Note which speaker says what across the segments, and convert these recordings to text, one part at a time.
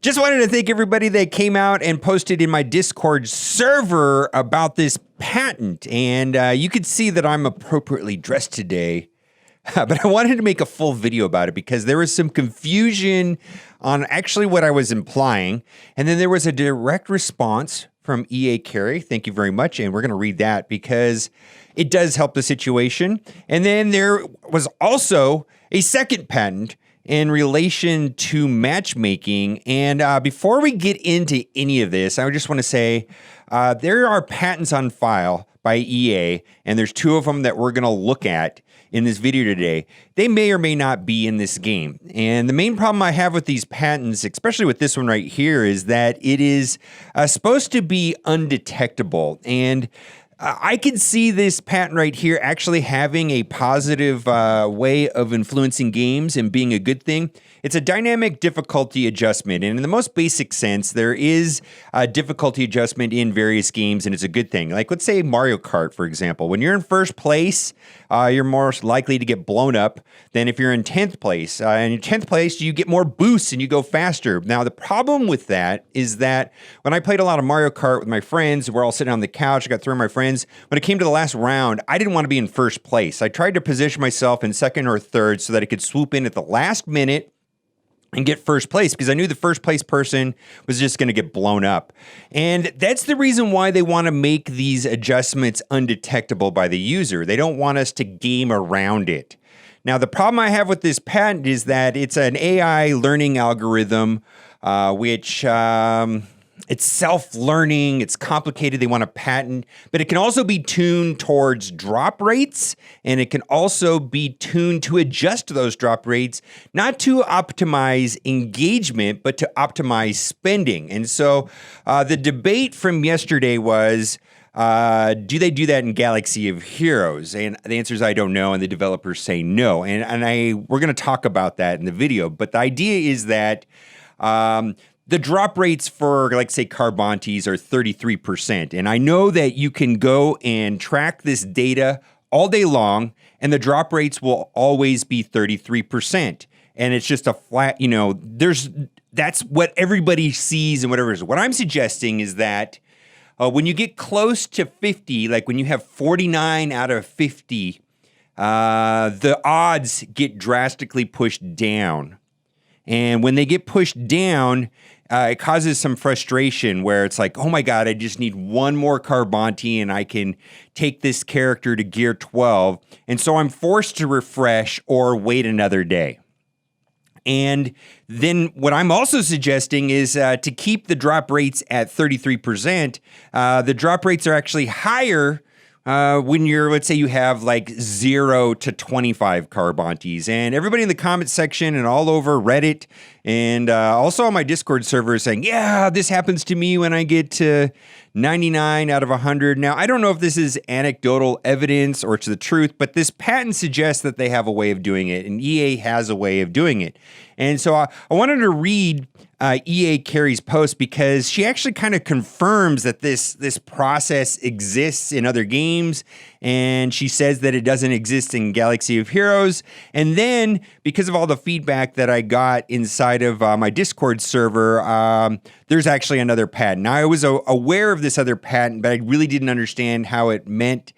Speaker 1: Just wanted to thank everybody that came out and posted in my Discord server about this patent. And you could see that I'm appropriately dressed today. But I wanted to make a full video about it because there was some confusion on actually what I was implying. And then there was a direct response from EA Carey. Thank you very much. And we're going to read that because it does help the situation. And then there was also a second patent in relation to matchmaking. And before we get into any of this, I just want to say there are patents on file by EA, and there's two of them that we're going to look at in this video today. They may or may not be in this game. And the main problem I have with these patents, especially with this one right here, is that it is supposed to be undetectable. And I can see this patent right here actually having a positive way of influencing games and being a good thing. It's a dynamic difficulty adjustment. And in the most basic sense, there is a difficulty adjustment in various games, and it's a good thing. Like, let's say Mario Kart, for example. When you're in first place, you're more likely to get blown up than if you're in 10th place. In 10th place, you get more boosts and you go faster. Now, the problem with that is that when I played a lot of Mario Kart with my friends, we're all sitting on the couch, I got three of my friends. When it came to the last round, I didn't want to be in first place. I tried to position myself in second or third so that I could swoop in at the last minute and get first place because I knew the first place person was just going to get blown up. And that's the reason why they want to make these adjustments undetectable by the user. They don't want us to game around it. Now, the problem I have with this patent is that it's an AI learning algorithm, which it's self-learning, it's complicated, they want to patent, but it can also be tuned towards drop rates, and it can also be tuned to adjust those drop rates, not to optimize engagement, but to optimize spending. And so the debate from yesterday was, do they do that in Galaxy of Heroes? And the answer is I don't know, and the developers say no. And we're going to talk about that in the video, but the idea is that the drop rates for, like, say, Carbontes are 33%. And I know that you can go and track this data all day long, and the drop rates will always be 33%. And it's just a flat, that's what everybody sees and whatever it is. What I'm suggesting is that when you get close to 50, like when you have 49 out of 50, the odds get drastically pushed down. And when they get pushed down, it causes some frustration where it's like, oh my God, I just need one more Carbonte and I can take this character to gear 12. And so I'm forced to refresh or wait another day. And then what I'm also suggesting is to keep the drop rates at 33%. The drop rates are actually higher when let's say you have like 0 to 25 Carbontes. And everybody in the comment section and all over Reddit and also on my Discord server is saying, yeah, this happens to me when I get to 99 out of 100. Now, I don't know if this is anecdotal evidence or it's the truth, but this patent suggests that they have a way of doing it, and EA has a way of doing it. And so I wanted to read EA Carey's post because she actually kind of confirms that this process exists in other games, and she says that it doesn't exist in Galaxy of Heroes. And then, because of all the feedback that I got inside of my Discord server, there's actually another patent. Now, I was aware of this other patent, but I really didn't understand how it meant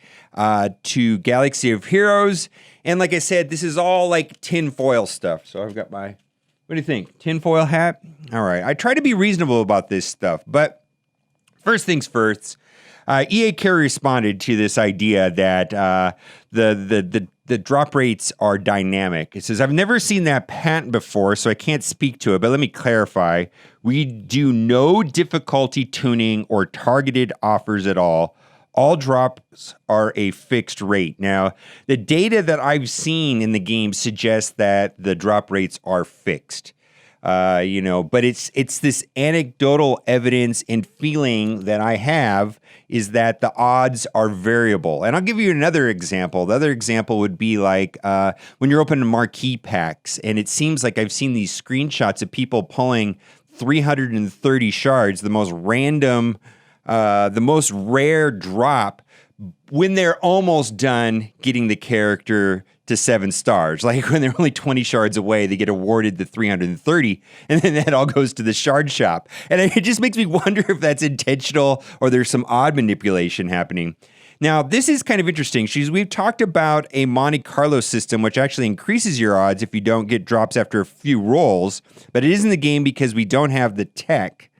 Speaker 1: to Galaxy of Heroes. And like I said, this is all like tinfoil stuff. So I've got my... What do you think? Tinfoil hat? All right. I try to be reasonable about this stuff, but first things first, EA Carey responded to this idea that the drop rates are dynamic. It says, I've never seen that patent before, so I can't speak to it, but let me clarify. We do no difficulty tuning or targeted offers at all. All drops are a fixed rate. Now, the data that I've seen in the game suggests that the drop rates are fixed. But it's this anecdotal evidence and feeling that I have is that the odds are variable. And I'll give you another example. The other example would be like when you're opening marquee packs, and it seems like I've seen these screenshots of people pulling 330 shards, the most random, the most rare drop when they're almost done getting the character to to 7 stars. Like when they're only 20 shards away, they get awarded the 330, and then that all goes to the shard shop. And it just makes me wonder if that's intentional or there's some odd manipulation happening. Now, this is kind of interesting. We've talked about a Monte Carlo system, which actually increases your odds if you don't get drops after a few rolls, but it isn't the game because we don't have the tech.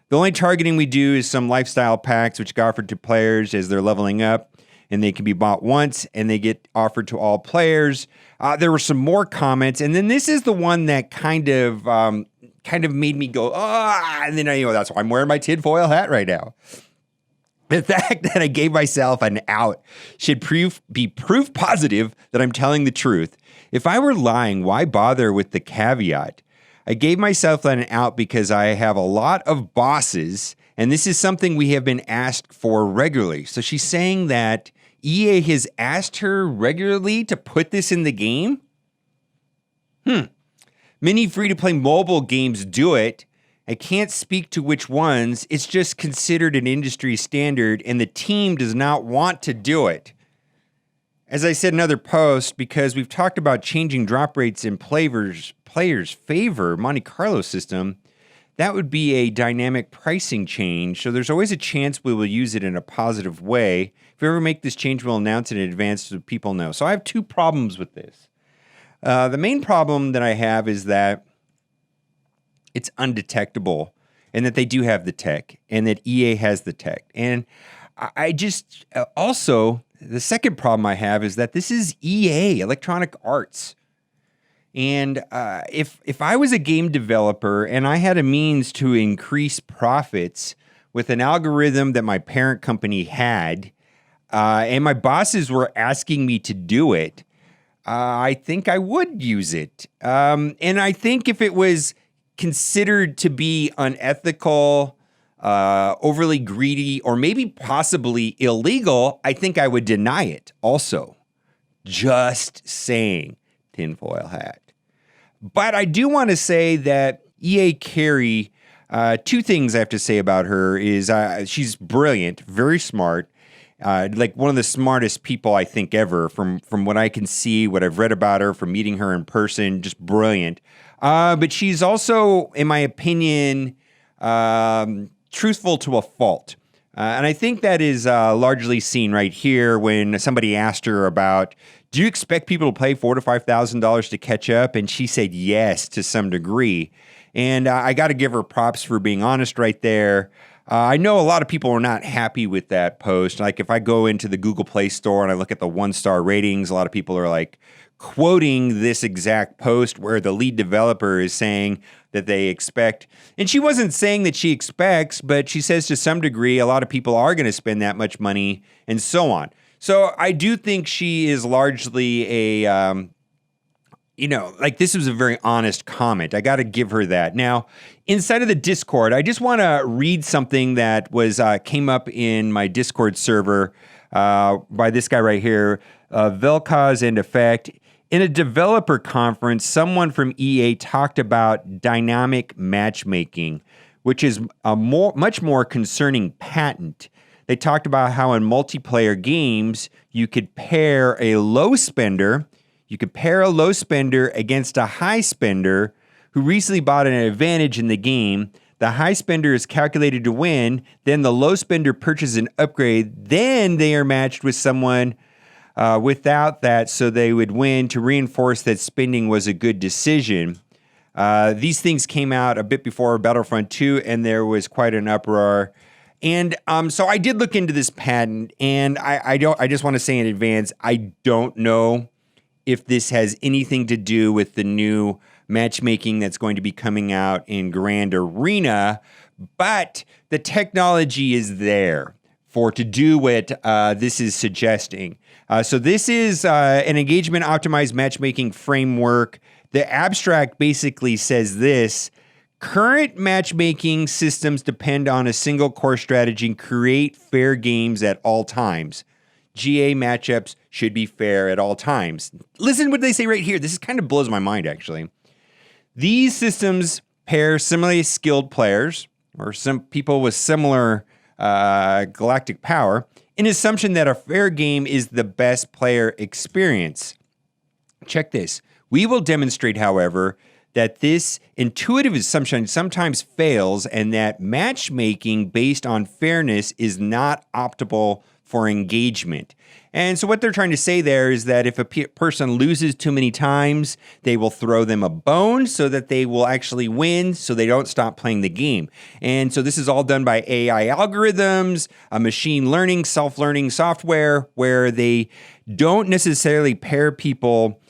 Speaker 1: The only targeting we do is some lifestyle packs, which get offered to players as they're leveling up. And they can be bought once, and they get offered to all players. There were some more comments, and then this is the one that kind of made me go, and then that's why I'm wearing my tinfoil hat right now. The fact that I gave myself an out should be proof positive that I'm telling the truth. If I were lying, why bother with the caveat? I gave myself an out because I have a lot of bosses, and this is something we have been asked for regularly. So she's saying that EA has asked her regularly to put this in the game? Many free-to-play mobile games do it. I can't speak to which ones. It's just considered an industry standard, and the team does not want to do it. As I said in another post, because we've talked about changing drop rates in players' favor, Monte Carlo system, that would be a dynamic pricing change, so there's always a chance we will use it in a positive way. If we ever make this change, we'll announce it in advance so people know. So I have 2 problems with this. The main problem that I have is that it's undetectable, and that they do have the tech, and that EA has the tech. And I just, also, the second problem I have is that this is EA, Electronic Arts. And if I was a game developer and I had a means to increase profits with an algorithm that my parent company had, and my bosses were asking me to do it, I think I would use it. And I think if it was considered to be unethical, overly greedy, or maybe possibly illegal, I think I would deny it also. Just saying. Tinfoil hat. But I do want to say that EA Carey, 2 things I have to say about her is she's brilliant, very smart, like one of the smartest people I think ever from what I can see, what I've read about her, from meeting her in person, just brilliant. But she's also, in my opinion, truthful to a fault. And I think that is largely seen right here when somebody asked her about, do you expect people to pay $4,000 to $5,000 to catch up? And she said yes to some degree. And I got to give her props for being honest right there. I know a lot of people are not happy with that post. Like if I go into the Google Play Store and I look at the 1-star ratings, a lot of people are like quoting this exact post where the lead developer is saying that they expect, and she wasn't saying that she expects, but she says to some degree, a lot of people are going to spend that much money and so on. So I do think she is largely a, like this was a very honest comment. I got to give her that. Now, inside of the Discord, I just want to read something that was came up in my Discord server by this guy right here, Velcause and Effect. In a developer conference, someone from EA talked about dynamic matchmaking, which is a much more concerning patent. They talked about how in multiplayer games, you could pair a low spender against a high spender who recently bought an advantage in the game. The high spender is calculated to win. Then the low spender purchases an upgrade. Then they are matched with someone without that, so they would win to reinforce that spending was a good decision. These things came out a bit before Battlefront 2, and there was quite an uproar. And so I did look into this patent, and I just want to say in advance, I don't know if this has anything to do with the new matchmaking that's going to be coming out in Grand Arena, but the technology is there to do what this is suggesting. So this is an engagement optimized matchmaking framework. The abstract basically says this: current matchmaking systems depend on a single core strategy and create fair games at all times. GA matchups should be fair at all times. Listen to what they say right here. This kind of blows my mind, actually. These systems pair similarly skilled players or some people with similar galactic power in assumption that a fair game is the best player experience. Check this. We will demonstrate, however, that this intuitive assumption sometimes fails and that matchmaking based on fairness is not optimal for engagement. And so what they're trying to say there is that if a person loses too many times, they will throw them a bone so that they will actually win so they don't stop playing the game. And so this is all done by AI algorithms, a machine learning, self-learning software where they don't necessarily pair people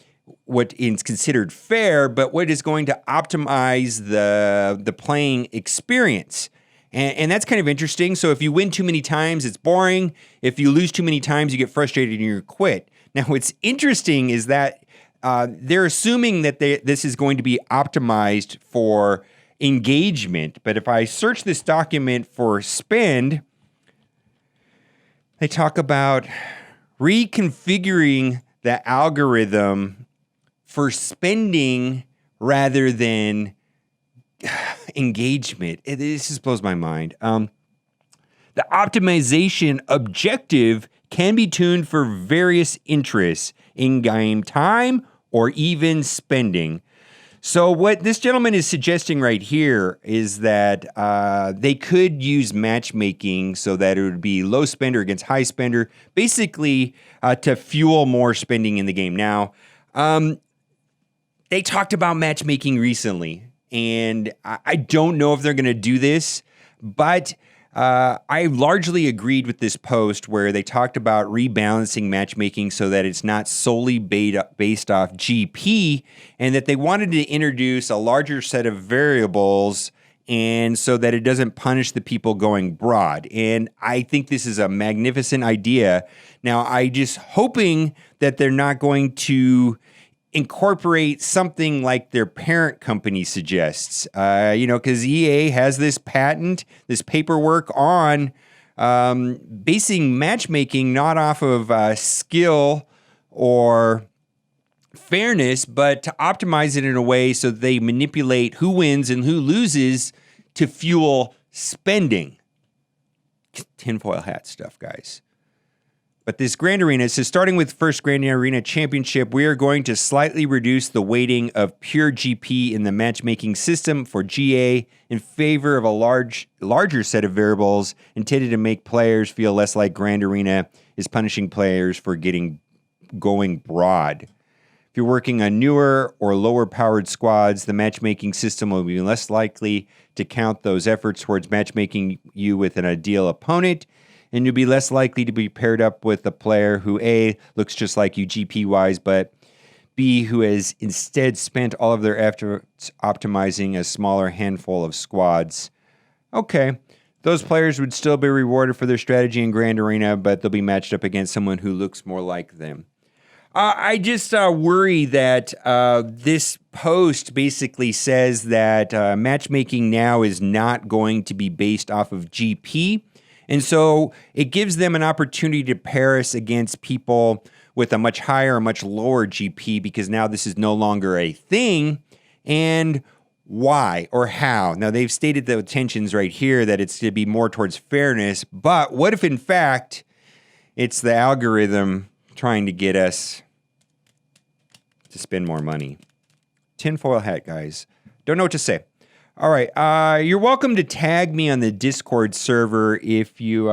Speaker 1: what is considered fair, but what is going to optimize the playing experience. And that's kind of interesting. So if you win too many times, it's boring. If you lose too many times, you get frustrated and you quit. Now, what's interesting is that they're assuming that this is going to be optimized for engagement. But if I search this document for spend, they talk about reconfiguring the algorithm for spending rather than engagement. This just blows my mind. The optimization objective can be tuned for various interests, in-game time, or even spending. So what this gentleman is suggesting right here is that they could use matchmaking so that it would be low spender against high spender, basically to fuel more spending in the game. Now, they talked about matchmaking recently, and I don't know if they're going to do this, but I largely agreed with this post where they talked about rebalancing matchmaking so that it's not solely based off GP, and that they wanted to introduce a larger set of variables and so that it doesn't punish the people going broad. And I think this is a magnificent idea. Now, I just hoping that they're not going to incorporate something like their parent company suggests, because EA has this patent, this paperwork on basing matchmaking not off of skill or fairness, but to optimize it in a way so they manipulate who wins and who loses to fuel spending. Tinfoil hat stuff, guys. But this Grand Arena says, starting with first Grand Arena Championship, we are going to slightly reduce the weighting of pure GP in the matchmaking system for GA in favor of a larger set of variables intended to make players feel less like Grand Arena is punishing players for going broad. If you're working on newer or lower powered squads, the matchmaking system will be less likely to count those efforts towards matchmaking you with an ideal opponent, and you'll be less likely to be paired up with a player who A, looks just like you GP-wise, but B, who has instead spent all of their efforts optimizing a smaller handful of squads. Okay, those players would still be rewarded for their strategy in Grand Arena, but they'll be matched up against someone who looks more like them. I just worry that this post basically says that matchmaking now is not going to be based off of GP. And so it gives them an opportunity to pair us against people with a much higher or much lower GP, because now this is no longer a thing. And why or how? Now, they've stated the intentions right here that it's to be more towards fairness. But what if, in fact, it's the algorithm trying to get us to spend more money? Tinfoil hat, guys. Don't know what to say. All right, you're welcome to tag me on the Discord server if you,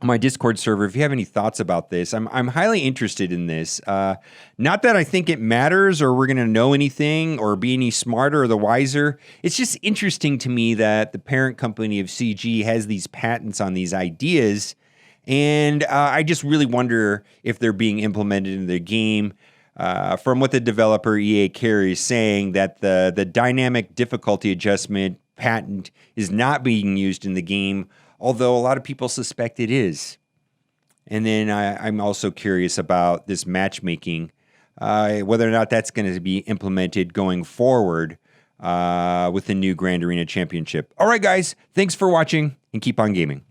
Speaker 1: my Discord server, if you have any thoughts about this. I'm highly interested in this. Not that I think it matters or we're going to know anything or be any smarter or the wiser. It's just interesting to me that the parent company of CG has these patents on these ideas, and I just really wonder if they're being implemented in the game. From what the developer EA Carey is saying, that the dynamic difficulty adjustment patent is not being used in the game, although a lot of people suspect it is. And then I'm also curious about this matchmaking, whether or not that's going to be implemented going forward with the new Grand Arena Championship. All right, guys, thanks for watching and keep on gaming.